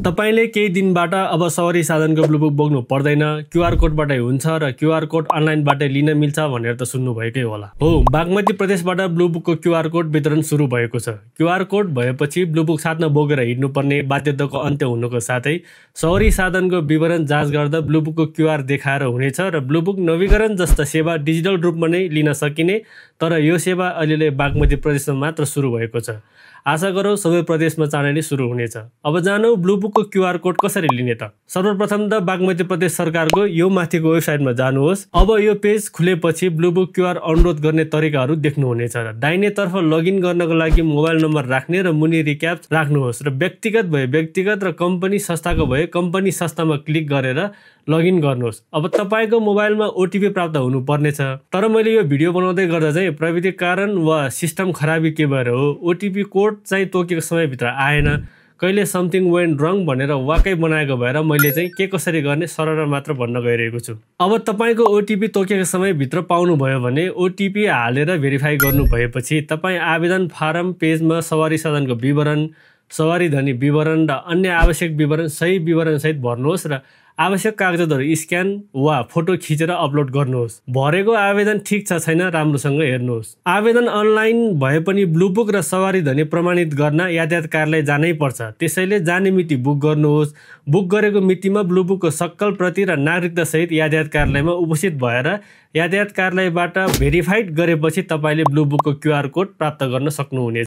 तपाईले केही दिनबाट अब सवारी साधनको ब्लू बुक बोक्नु पर्दैन, क्यूआर कोडबाटै हुन्छ र क्यूआर कोड अनलाइनबाटै लिन मिल्छ भनेर त सुन्नुभएकै होला। हो, बागमती प्रदेशबाट ब्लू बुकको क्यूआर कोड वितरण सुरु भएको छ। क्यूआर कोड भएपछि ब्लू बुक साथमा बोकेर हिँड्नुपर्ने बाध्यताको अन्त्य हुनुको साथै सवारी साधनको विवरण जाँच गर्दा ब्लू बुकको क्यूआर देखाएर हुनेछ र ब्लू बुक नवीकरण जस्ता सेवा डिजिटल रूपमा नै लिन सकिने, तर यो सेवा अहिले बागमती प्रदेशमा मात्र सुरु भएको छ। आशा गरौँ सबै प्रदेशमा चाँडै नै सुरु हुनेछ। अब जानौँ ब्लू बुकको क्यूआर कोड कसरी लिने त। सर्वप्रथम त बागमती प्रदेश सरकारको यो माथिको वेबसाइटमा जानुहोस्। अब यो पेज खुलेपछि ब्लू बुक क्यूआर अनुरोध गर्ने तरिकाहरू देख्नुहुनेछ। दाहिनेतर्फ लगइन गर्नको लागि मोबाइल नम्बर राख्ने र मुनि रिक्याप राख्नुहोस् र व्यक्तिगत भए व्यक्तिगत र कम्पनी संस्थाको भए कम्पनी संस्थामा क्लिक गरेर लगइन गर्नुहोस्। अब तपाईको मोबाइलमा ओटिपी प्राप्त हुनुपर्नेछ, तर मैले यो भिडियो बनाउँदै गर्दा चाहिँ प्रविधिक कारण वा सिस्टम खराबी के भएर हो ओटिपी कोड चाहिँ तोकेको समयभित्र आएन, कहिले समथिङ वेन्ट रङ भनेर वाकै बनाएको भएर मैले चाहिँ के कसरी गर्ने सरल मात्र भन्न गइरहेको छु। अब तपाईको ओटिपी तोकेको समयभित्र पाउनुभयो भने ओटिपी हालेर भेरिफाई गर्नु भएपछि तपाईँ आवेदन फारम पेजमा सवारी साधनको विवरण, सवारी धनी विवरण र अन्य आवश्यक विवरण सही विवरण सहित भर्नुहोस् र आवश्यक कागजातहरू स्क्यान वा फोटो खिचेर अपलोड गर्नुहोस्। भरेको आवेदन ठिक छ छैन राम्रोसँग हेर्नुहोस्। आवेदन अनलाइन भए पनि ब्लू बुक र सवारी धनी प्रमाणित गर्न यातायात कार्यालय जानै पर्छ, त्यसैले जाने मिति बुक गर्नुहोस्। बुक गरेको मितिमा ब्लू बुकको सक्कल प्रति र नागरिकता सहित यातायात कार्यालयमा उपस्थित भएर यातायात कार्यालयबाट भेरिफाइड गरेपछि तपाईले ब्लू बुकको क्यूआर कोड प्राप्त गर्न सक्नुहुनेछ।